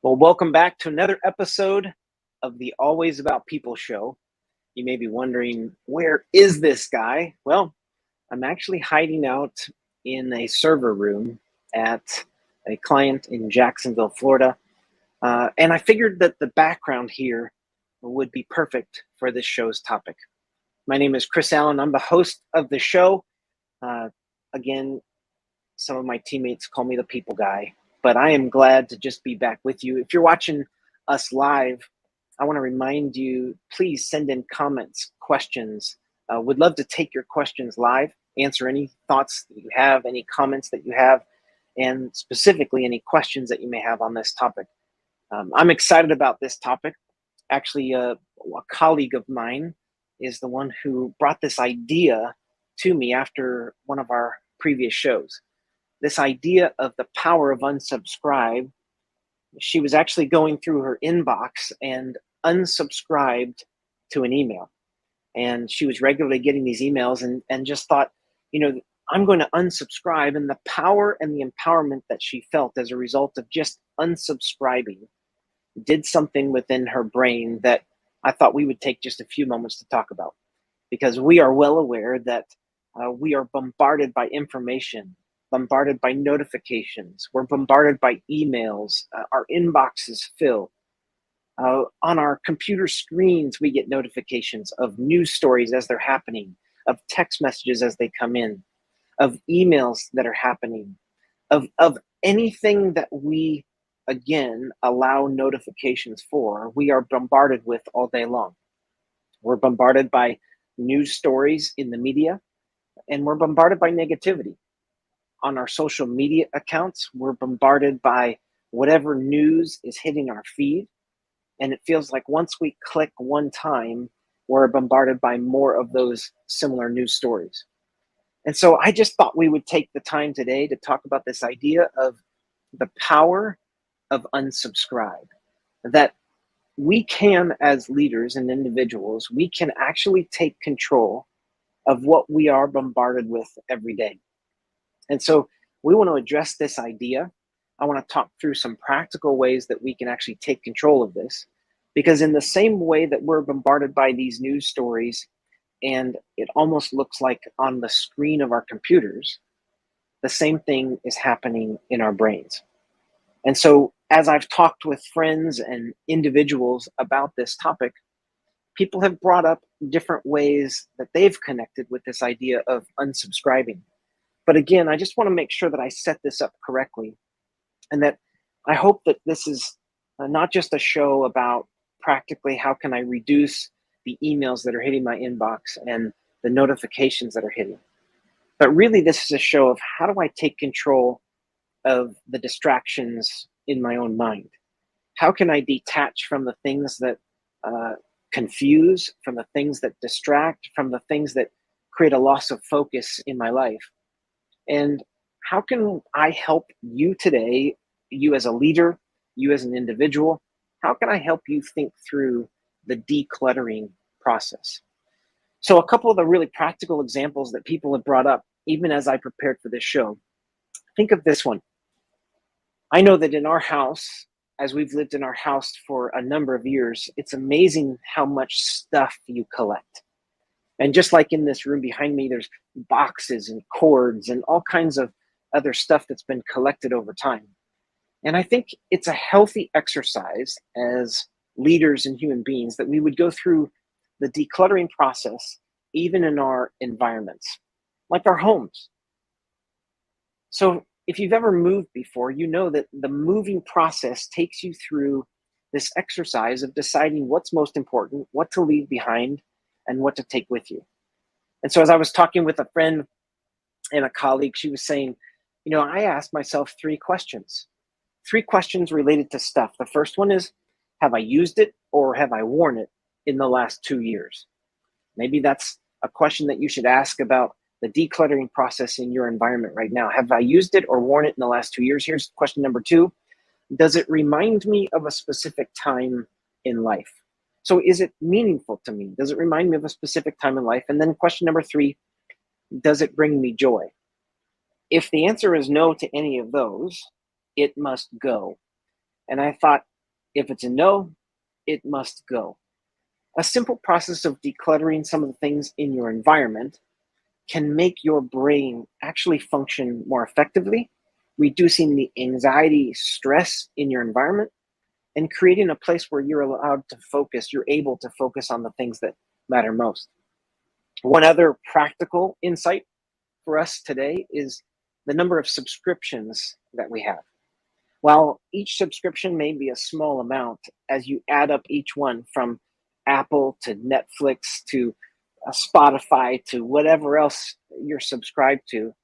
Well, welcome back to another episode of the Always About People show. You may be wondering, where is this guy? Well, I'm actually hiding out in a server room at a client in Jacksonville, Florida. And I figured that the background here would be perfect for this show's topic. My name is Chris Allen. I'm the host of the show. Uh, Again, some of my teammates call me the people guy, but I am glad to just be back with you. If you're watching us live, I want to remind you, please send in comments, questions. Would love to take your questions live, answer any thoughts that you have, any comments that you have, and specifically any questions that you may have on this topic. I'm excited about this topic. Actually, a colleague of mine is the one who brought this idea to me after one of our previous shows. This idea of the power of unsubscribe. She was actually going through her inbox and unsubscribed to an email. And she was regularly getting these emails and just thought, I'm going to unsubscribe. And the power and the empowerment that she felt as a result of just unsubscribing did something within her brain that I thought we would take just a few moments to talk about. Because we are well aware that we are bombarded by information, bombarded by notifications. We're bombarded by emails. Our inboxes fill. On our computer screens, we get notifications of news stories as they're happening, of text messages as they come in, of emails that are happening, of anything that we, again, allow notifications for, we are bombarded with all day long. We're bombarded by news stories in the media, and we're bombarded by negativity. On our social media accounts, we're bombarded by whatever news is hitting our feed. And it feels like once we click one time, we're bombarded by more of those similar news stories. And so I just thought we would take the time today to talk about this idea of the power of unsubscribe. That we can, as leaders and individuals, we can actually take control of what we are bombarded with every day. And so we want to address this idea. I want to talk through some practical ways that we can actually take control of this. Because in the same way that we're bombarded by these news stories, and it almost looks like on the screen of our computers, the same thing is happening in our brains. And so as I've talked with friends and individuals about this topic, people have brought up different ways that they've connected with this idea of unsubscribing. But again, I just want to make sure that I set this up correctly, and that I hope that this is not just a show about practically how can I reduce the emails that are hitting my inbox and the notifications that are hitting. But really, this is a show of how do I take control of the distractions in my own mind? How can I detach from the things that confuse, from the things that distract, from the things that create a loss of focus in my life? And how can I help you today, you as a leader, you as an individual? How can I help you think through the decluttering process? So a couple of the really practical examples that people have brought up, even as I prepared for this show, think of this one. I know that in our house, as we've lived in our house for a number of years, it's amazing how much stuff you collect. And just like in this room behind me, there's boxes and cords and all kinds of other stuff that's been collected over time. And I think it's a healthy exercise as leaders and human beings that we would go through the decluttering process, even in our environments, like our homes. So if you've ever moved before, you know that the moving process takes you through this exercise of deciding what's most important, what to leave behind, and what to take with you. And so as I was talking with a friend and a colleague, she was saying, I asked myself three questions related to stuff. The first one is, have I used it or have I worn it in the last 2 years? Maybe that's a question that you should ask about the decluttering process in your environment right now. Have I used it or worn it in the last 2 years? Here's question number two. Does it remind me of a specific time in life? So is it meaningful to me? Does it remind me of a specific time in life? And then question number three, does it bring me joy? If the answer is no to any of those, it must go. And I thought, If it's a no, it must go. A simple process of decluttering some of the things in your environment can make your brain actually function more effectively, reducing the anxiety, stress in your environment, and creating a place where you're allowed to focus, you're able to focus on the things that matter most. One other practical insight for us today is the number of subscriptions that we have. While each subscription may be a small amount, as you add up each one from Apple to Netflix to Spotify to whatever else you're subscribed to,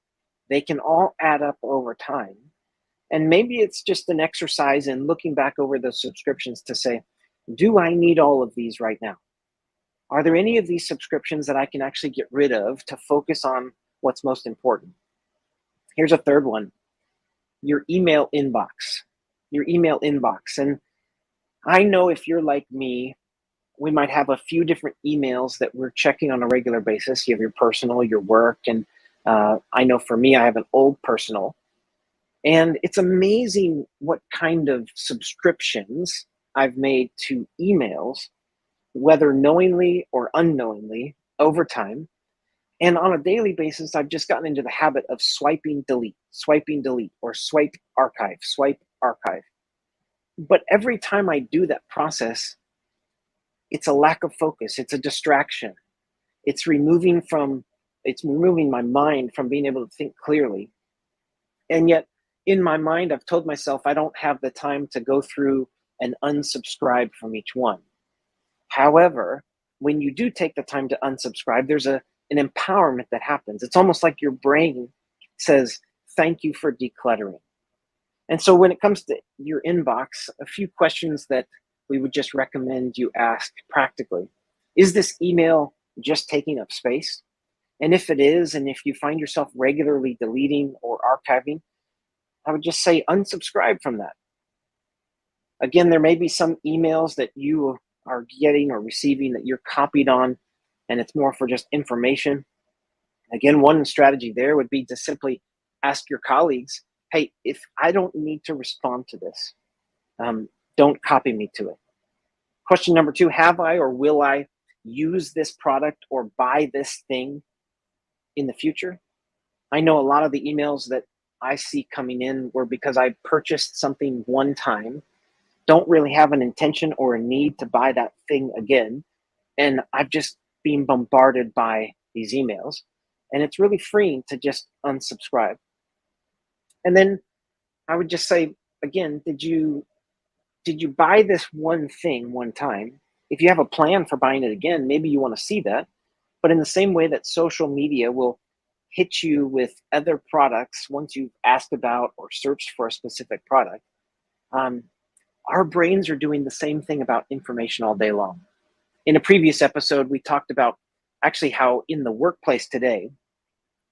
they can all add up over time. And maybe it's just an exercise in looking back over those subscriptions to say, do I need all of these right now? Are there any of these subscriptions that I can actually get rid of to focus on what's most important? Here's a third one: your email inbox. Your email inbox. And I know if you're like me, we might have a few different emails that we're checking on a regular basis. You have your personal, your work, and I know for me, I have an old personal. And it's amazing what kind of subscriptions I've made to emails, whether knowingly or unknowingly, over time. And on a daily basis, I've just gotten into the habit of swiping delete, or swipe archive, swipe archive. But every time I do that process, it's a lack of focus. It's a distraction. It's removing my mind from being able to think clearly. And yet in my mind, I've told myself I don't have the time to go through and unsubscribe from each one. However, when you do take the time to unsubscribe, there's an empowerment that happens. It's almost like your brain says, thank you for decluttering. And so when it comes to your inbox, a few questions that we would just recommend you ask practically. Is this email just taking up space? And if it is, and if you find yourself regularly deleting or archiving, I would just say unsubscribe from that. Again, there may be some emails that you are getting or receiving that you're copied on, and it's more for just information. Again, one strategy there would be to simply ask your colleagues, hey, if I don't need to respond to this, don't copy me to it. Question number 2, have I or will I use this product or buy this thing in the future? I know a lot of the emails that I see coming in were because I purchased something one time, don't really have an intention or a need to buy that thing again, and I've just been bombarded by these emails, and it's really freeing to just unsubscribe. And then I would just say, again, did you buy this one thing one time? If you have a plan for buying it again, maybe you want to see that. But in the same way that social media will hit you with other products once you've asked about or searched for a specific product, our brains are doing the same thing about information all day long. In a previous episode, we talked about actually how in the workplace today,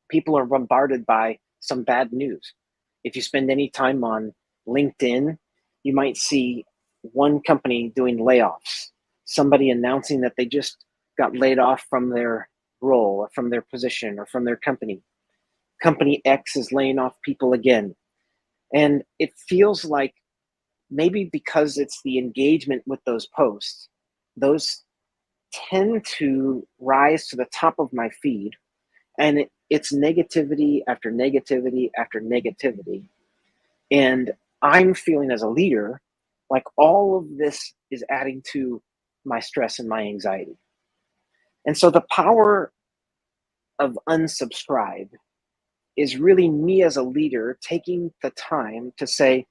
people are bombarded by some bad news. If you spend any time on LinkedIn, you might see one company doing layoffs, somebody announcing that they just got laid off from their role or from their position or from their company. Company X is laying off people again. And it feels like maybe because it's the engagement with those posts, those tend to rise to the top of my feed, and it's negativity after negativity after negativity. And I'm feeling as a leader like all of this is adding to my stress and my anxiety. And so the power of unsubscribe is really me as a leader taking the time to say,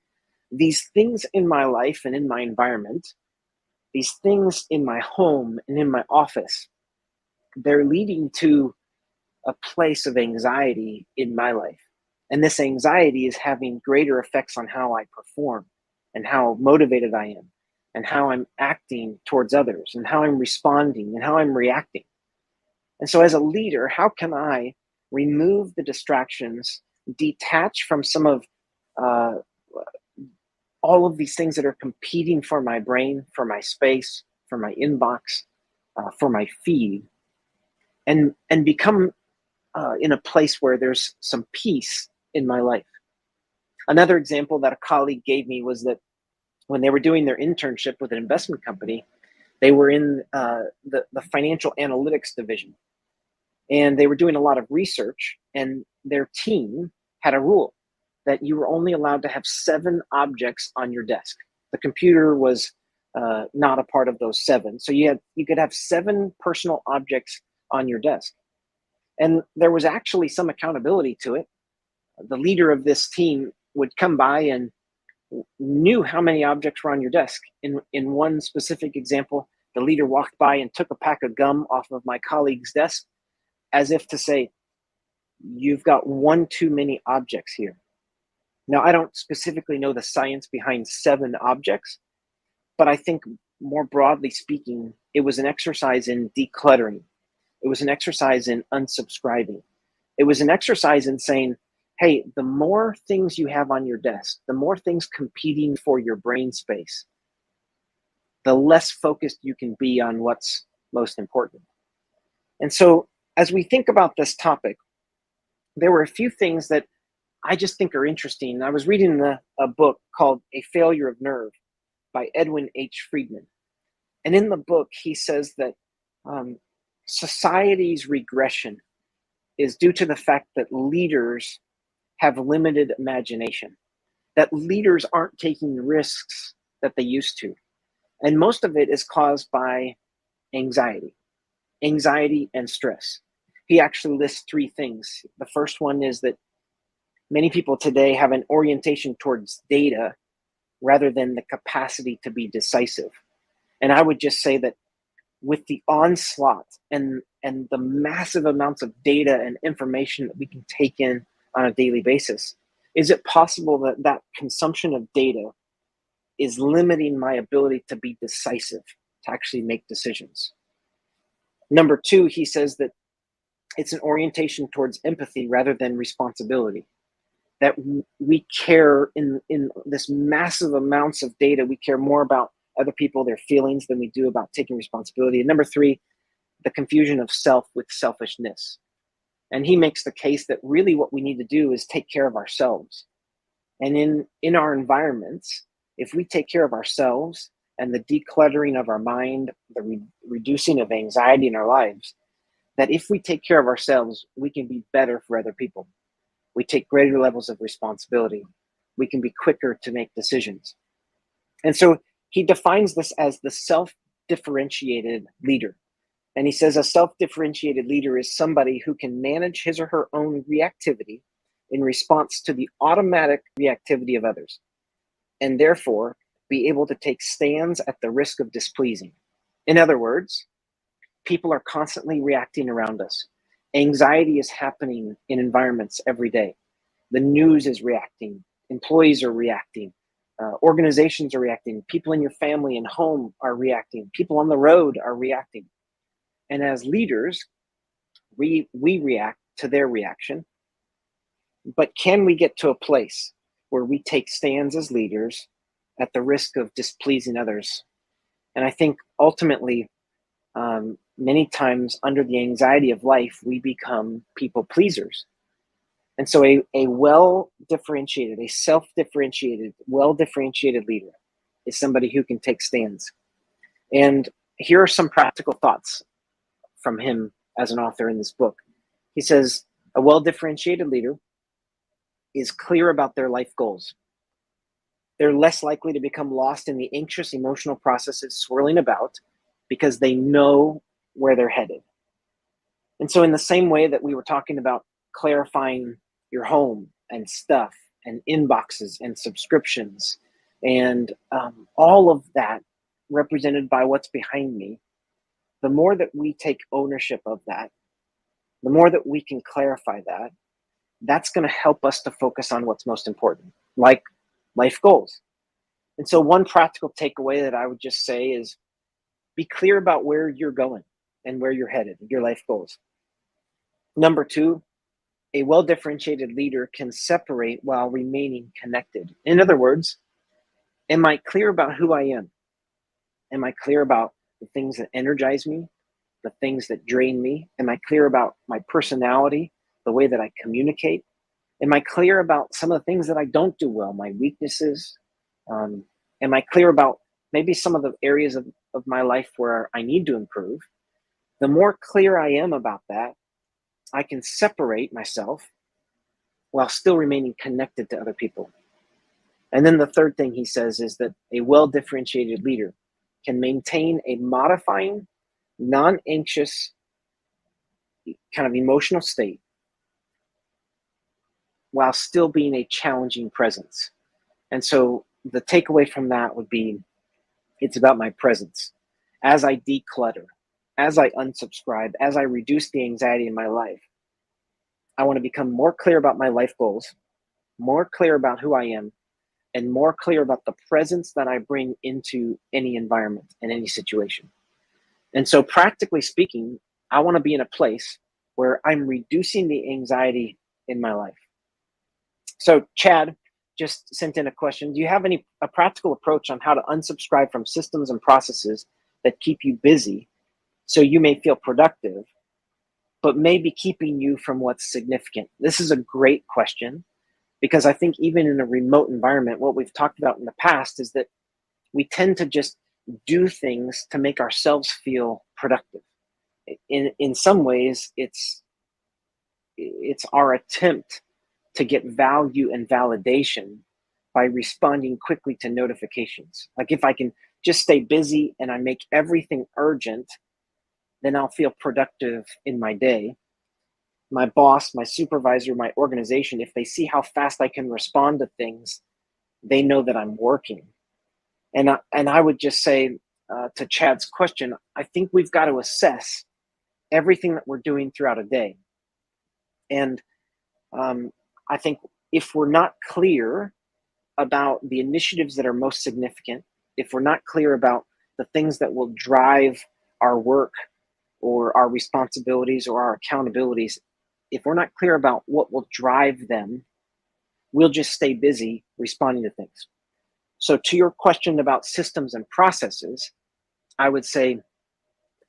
these things in my life and in my environment, these things in my home and in my office, they're leading to a place of anxiety in my life. And this anxiety is having greater effects on how I perform and how motivated I am and how I'm acting towards others and how I'm responding and how I'm reacting. And so as a leader, how can I remove the distractions, detach from some of all of these things that are competing for my brain, for my space, for my inbox, for my feed, and become in a place where there's some peace in my life. Another example that a colleague gave me was that when they were doing their internship with an investment company, they were in the financial analytics division, and they were doing a lot of research, and their team had a rule that you were only allowed to have 7 objects on your desk. The computer was not a part of those 7, so you could have 7 personal objects on your desk, and there was actually some accountability to it. The leader of this team would come by and knew how many objects were on your desk. In one specific example, the leader walked by and took a pack of gum off of my colleague's desk, as if to say, "You've got one too many objects here." Now, I don't specifically know the science behind 7 objects, but I think more broadly speaking, it was an exercise in decluttering. It was an exercise in unsubscribing. It was an exercise in saying, hey, the more things you have on your desk, the more things competing for your brain space, the less focused you can be on what's most important. And so, as we think about this topic, there were a few things that I just think are interesting. I was reading a book called A Failure of Nerve by Edwin H. Friedman. And in the book, he says that society's regression is due to the fact that leaders have limited imagination, that leaders aren't taking risks that they used to. And most of it is caused by anxiety and stress. He actually lists 3 things. The first one is that many people today have an orientation towards data rather than the capacity to be decisive. And I would just say that with the onslaught and the massive amounts of data and information that we can take in on a daily basis, is it possible that that consumption of data is limiting my ability to be decisive, to actually make decisions? Number 2, he says that it's an orientation towards empathy rather than responsibility. That we care in this massive amounts of data, we care more about other people, their feelings, than we do about taking responsibility. And number 3, the confusion of self with selfishness. And he makes the case that really what we need to do is take care of ourselves. And in our environments, if we take care of ourselves and the decluttering of our mind, the reducing of anxiety in our lives, that if we take care of ourselves, we can be better for other people. We take greater levels of responsibility. We can be quicker to make decisions. And so he defines this as the self-differentiated leader. And he says a self-differentiated leader is somebody who can manage his or her own reactivity in response to the automatic reactivity of others, and therefore be able to take stands at the risk of displeasing. In other words, people are constantly reacting around us. Anxiety is happening in environments every day. The news is reacting. Employees are reacting. Organizations are reacting. People in your family and home are reacting. People on the road are reacting. And as leaders, we react to their reaction. But can we get to a place where we take stands as leaders at the risk of displeasing others? And I think ultimately, many times under the anxiety of life, we become people pleasers. And so a well-differentiated, a self-differentiated, well-differentiated leader is somebody who can take stands. And here are some practical thoughts from him as an author in this book. He says, a well-differentiated leader is clear about their life goals. They're less likely to become lost in the anxious emotional processes swirling about because they know where they're headed. And so in the same way that we were talking about clarifying your home and stuff and inboxes and subscriptions and all of that represented by what's behind me, the more that we take ownership of that, the more that we can clarify that, that's going to help us to focus on what's most important, like life goals. And so one practical takeaway that I would just say is be clear about where you're going and where you're headed, your life goals. Number 2, a well-differentiated leader can separate while remaining connected. In other words, am I clear about who I am? Am I clear about the things that energize me, the things that drain me? Am I clear about my personality, the way that I communicate? Am I clear about some of the things that I don't do well, my weaknesses? Am I clear about maybe some of the areas of my life where I need to improve? The more clear I am about that, I can separate myself while still remaining connected to other people. And then the third thing he says is that a well differentiated leader can maintain a modifying, non anxious kind of emotional state while still being a challenging presence. And so the takeaway from that would be it's about my presence. As I declutter, as I unsubscribe, as I reduce the anxiety in my life, I want to become more clear about my life goals, more clear about who I am, and more clear about the presence that I bring into any environment and any situation. And so, practically speaking, I want to be in a place where I'm reducing the anxiety in my life. So, Chad just sent in a question. Do you have a practical approach on how to unsubscribe from systems and processes that keep you busy so you may feel productive, but maybe keeping you from what's significant? This is a great question because I think even in a remote environment, what we've talked about in the past is that we tend to just do things to make ourselves feel productive. In some ways, it's our attempt to get value and validation by responding quickly to notifications. Like if I can just stay busy and I make everything urgent, then I'll feel productive in my day. My boss, my supervisor, my organization, if they see how fast I can respond to things, they know that I'm working. And I would just say to Chad's question, I think we've got to assess everything that we're doing throughout a day. And I think if we're not clear about the initiatives that are most significant, if we're not clear about the things that will drive our work or our responsibilities or our accountabilities, if we're not clear about what will drive them, we'll just stay busy responding to things. So to your question about systems and processes, I would say,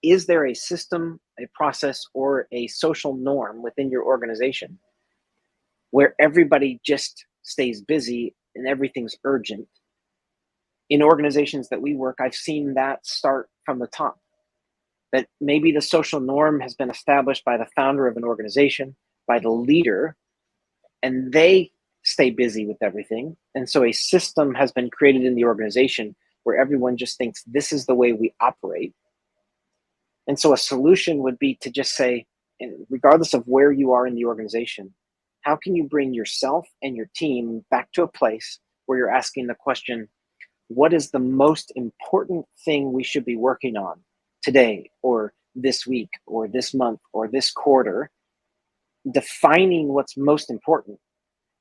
is there a system, a process, or a social norm within your organization where everybody just stays busy and everything's urgent? In organizations that we work, I've seen that start from the top. That maybe the social norm has been established by the founder of an organization, by the leader, and they stay busy with everything. And so a system has been created in the organization where everyone just thinks this is the way we operate. And so a solution would be to just say, regardless of where you are in the organization, how can you bring yourself and your team back to a place where you're asking the question, what is the most important thing we should be working on today or this week or this month or this quarter, defining what's most important.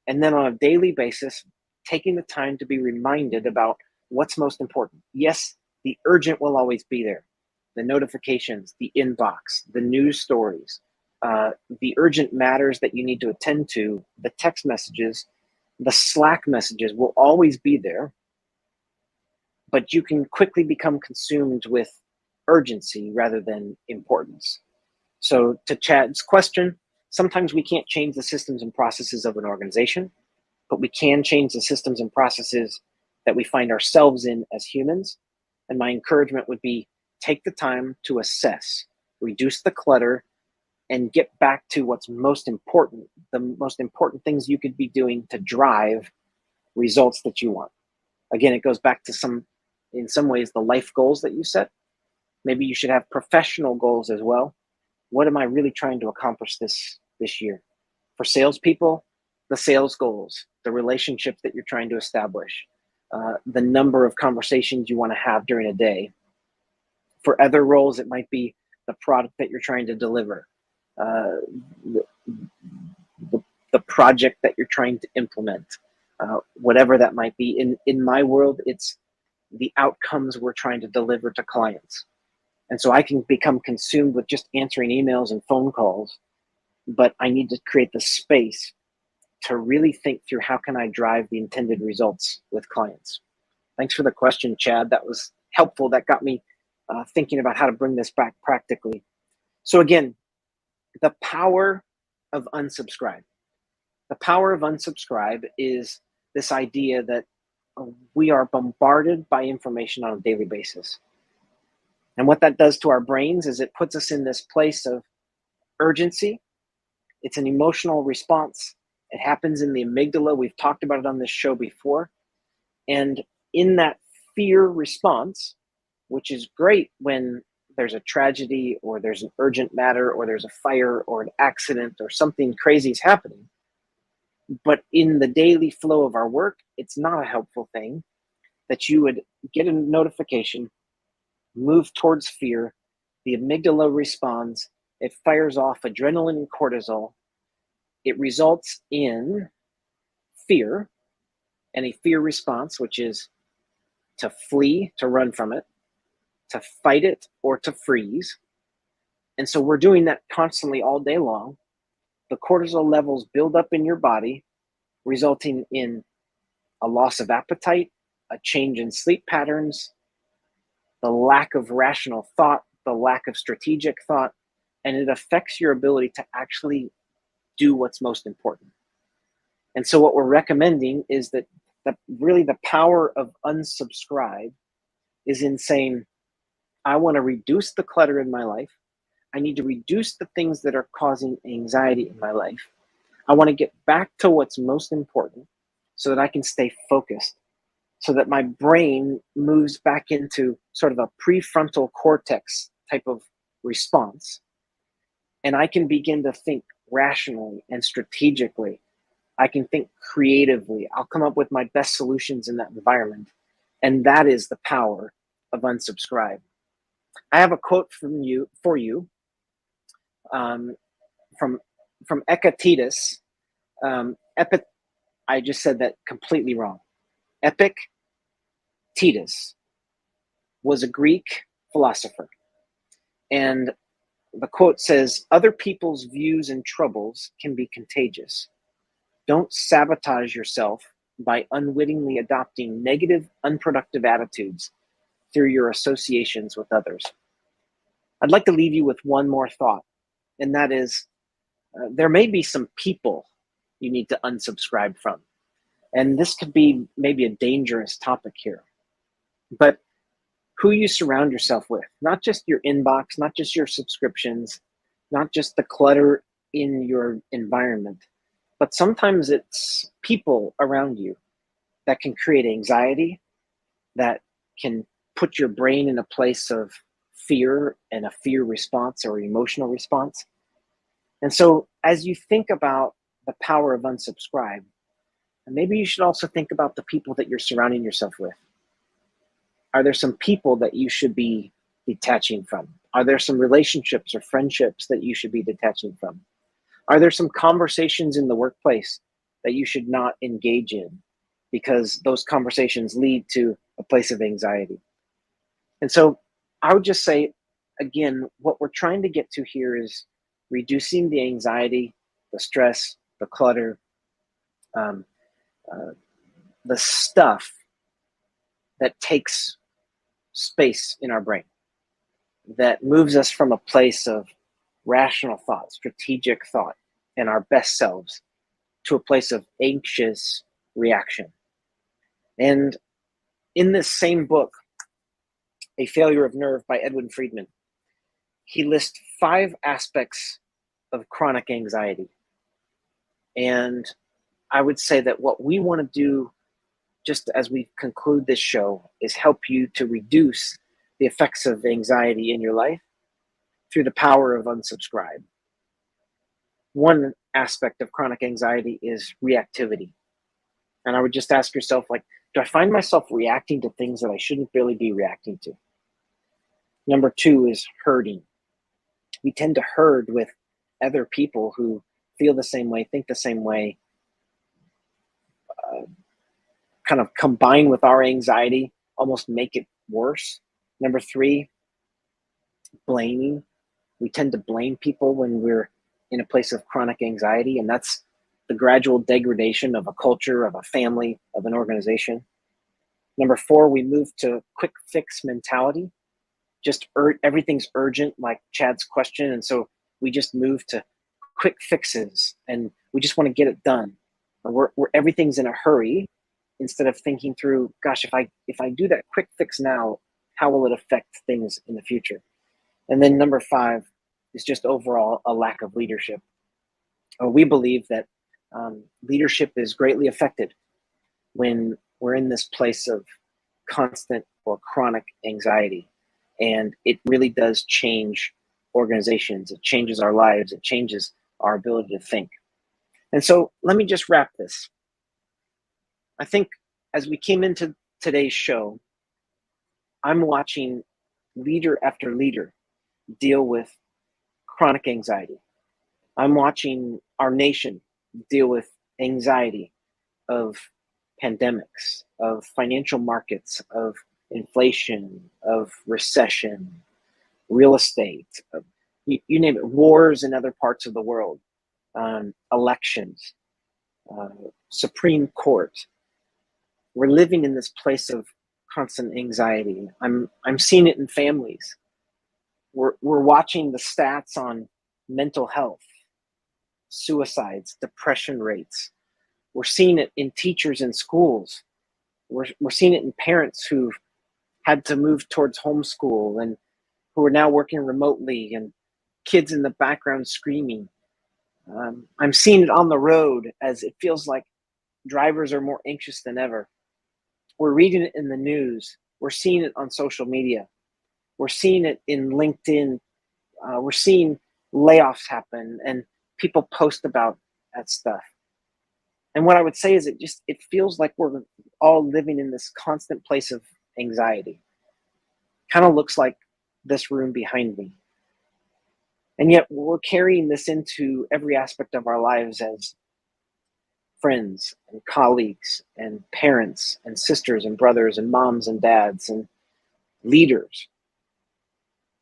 And then on a daily basis, taking the time to be reminded about what's most important. Yes, the urgent will always be there. The notifications, the inbox, the news stories, the urgent matters that you need to attend to, the text messages, the Slack messages will always be there. But you can quickly become consumed with urgency rather than importance. So to Chad's question, sometimes we can't change the systems and processes of an organization, but we can change the systems and processes that we find ourselves in as humans. And my encouragement would be take the time to assess, reduce the clutter, and get back to what's most important, the most important things you could be doing to drive results that you want. Again, it goes back to in some ways, the life goals that you set. Maybe you should have professional goals as well. What am I really trying to accomplish this year? For salespeople, the sales goals, the relationships that you're trying to establish, the number of conversations you want to have during a day. For other roles, it might be the product that you're trying to deliver, the project that you're trying to implement, whatever that might be. In my world, it's the outcomes we're trying to deliver to clients. And so I can become consumed with just answering emails and phone calls, but I need to create the space to really think through how can I drive the intended results with clients. Thanks for the question, Chad. That was helpful. That got me thinking about how to bring this back practically. So again, the power of unsubscribe. The power of unsubscribe is this idea that we are bombarded by information on a daily basis. And what that does to our brains is it puts us in this place of urgency. It's an emotional response. It happens in the amygdala. We've talked about it on this show before. And in that fear response, which is great when there's a tragedy or there's an urgent matter or there's a fire or an accident or something crazy is happening. But in the daily flow of our work, it's not a helpful thing that you would get a notification, move towards fear, the amygdala responds, it fires off adrenaline and cortisol. It results in fear and a fear response, which is to flee, to run from it, to fight it, or to freeze. And so we're doing that constantly all day long. The cortisol levels build up in your body, resulting in a loss of appetite, a change in sleep patterns, the lack of rational thought, the lack of strategic thought, and it affects your ability to actually do what's most important. And so what we're recommending is that really the power of unsubscribe is in saying, I want to reduce the clutter in my life. I need to reduce the things that are causing anxiety in my life. I want to get back to what's most important so that I can stay focused, so that my brain moves back into sort of a prefrontal cortex type of response. And I can begin to think rationally and strategically. I can think creatively. I'll come up with my best solutions in that environment. And that is the power of unsubscribe. I have a quote for you from Epictetus. I just said that completely wrong. Epictetus was a Greek philosopher. And the quote says, other people's views and troubles can be contagious. Don't sabotage yourself by unwittingly adopting negative, unproductive attitudes through your associations with others. I'd like to leave you with one more thought, and that is there may be some people you need to unsubscribe from. And this could be maybe a dangerous topic here. But who you surround yourself with, not just your inbox, not just your subscriptions, not just the clutter in your environment, but sometimes it's people around you that can create anxiety, that can put your brain in a place of fear and a fear response or emotional response. And so as you think about the power of unsubscribe, maybe you should also think about the people that you're surrounding yourself with. Are there some people that you should be detaching from? Are there some relationships or friendships that you should be detaching from? Are there some conversations in the workplace that you should not engage in because those conversations lead to a place of anxiety? And so I would just say, again, what we're trying to get to here is reducing the anxiety, the stress, the clutter, the stuff that takes space in our brain, that moves us from a place of rational thought, strategic thought, and our best selves to a place of anxious reaction. And in this same book, A Failure of Nerve by Edwin Friedman, he lists 5 aspects of chronic anxiety. And I would say that what we want to do, just as we conclude this show, is help you to reduce the effects of anxiety in your life through the power of unsubscribe. One aspect of chronic anxiety is reactivity. And I would just ask yourself, like, do I find myself reacting to things that I shouldn't really be reacting to? Number 2 is herding. We tend to herd with other people who feel the same way, think the same way, kind of combine with our anxiety, almost make it worse. Number 3, blaming. We tend to blame people when we're in a place of chronic anxiety, and that's the gradual degradation of a culture, of a family, of an organization. Number 4, we move to quick fix mentality. Just everything's urgent, like Chad's question, and so we just move to quick fixes, and we just want to get it done. Everything's in a hurry instead of thinking through, gosh, if I do that quick fix now, how will it affect things in the future? And then number 5 is just overall a lack of leadership. We believe that leadership is greatly affected when we're in this place of constant or chronic anxiety. And it really does change organizations. It changes our lives. It changes our ability to think. And so let me just wrap this. I think as we came into today's show, I'm watching leader after leader deal with chronic anxiety. I'm watching our nation deal with anxiety of pandemics, of financial markets, of inflation, of recession, real estate, you name it, wars in other parts of the world, elections, Supreme Court. We're living in this place of constant anxiety. I'm seeing it in families. We're watching the stats on mental health, suicides, depression rates. We're seeing it in teachers in schools. We're seeing it in parents who've had to move towards homeschool and who are now working remotely, and kids in the background screaming. I'm seeing it on the road as it feels like drivers are more anxious than ever. We're reading it in the news. We're seeing it on social media. We're seeing it in LinkedIn. We're seeing layoffs happen and people post about that stuff. And what I would say is it feels like we're all living in this constant place of anxiety. Kind of looks like this room behind me. And yet we're carrying this into every aspect of our lives as friends and colleagues and parents and sisters and brothers and moms and dads and leaders.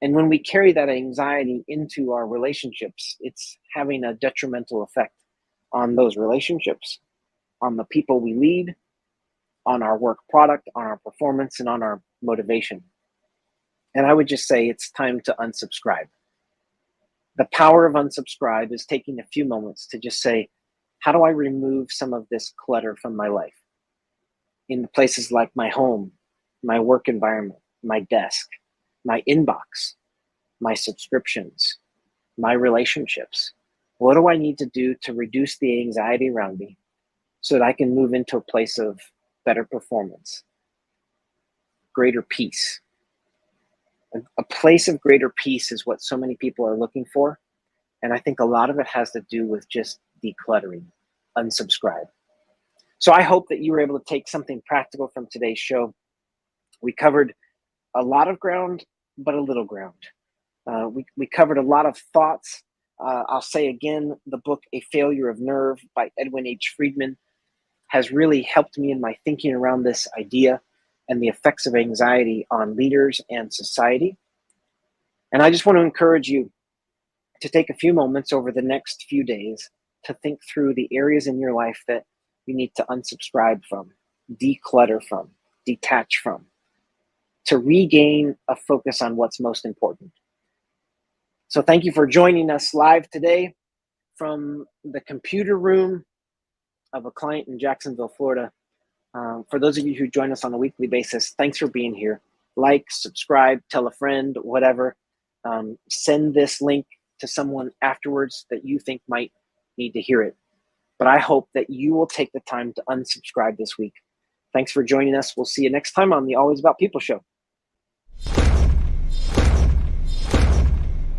And when we carry that anxiety into our relationships, it's having a detrimental effect on those relationships, on the people we lead, on our work product, on our performance, and on our motivation. And I would just say it's time to unsubscribe. The power of unsubscribe is taking a few moments to just say, how do I remove some of this clutter from my life? In places like my home, my work environment, my desk, my inbox, my subscriptions, my relationships. What do I need to do to reduce the anxiety around me so that I can move into a place of better performance, greater peace? A place of greater peace is what so many people are looking for. And I think a lot of it has to do with just decluttering, unsubscribe. So I hope that you were able to take something practical from today's show. We covered a lot of ground, but a little ground. We covered a lot of thoughts. I'll say again, the book, A Failure of Nerve by Edwin H. Friedman has really helped me in my thinking around this idea and the effects of anxiety on leaders and society. And I just want to encourage you to take a few moments over the next few days to think through the areas in your life that you need to unsubscribe from, declutter from, detach from, to regain a focus on what's most important. So thank you for joining us live today from the computer room of a client in Jacksonville, Florida. For those of you who join us on a weekly basis, thanks for being here. Like, subscribe, tell a friend, whatever. Send this link to someone afterwards that you think might need to hear it. But I hope that you will take the time to unsubscribe this week. Thanks for joining us. We'll see you next time on the Always About People show.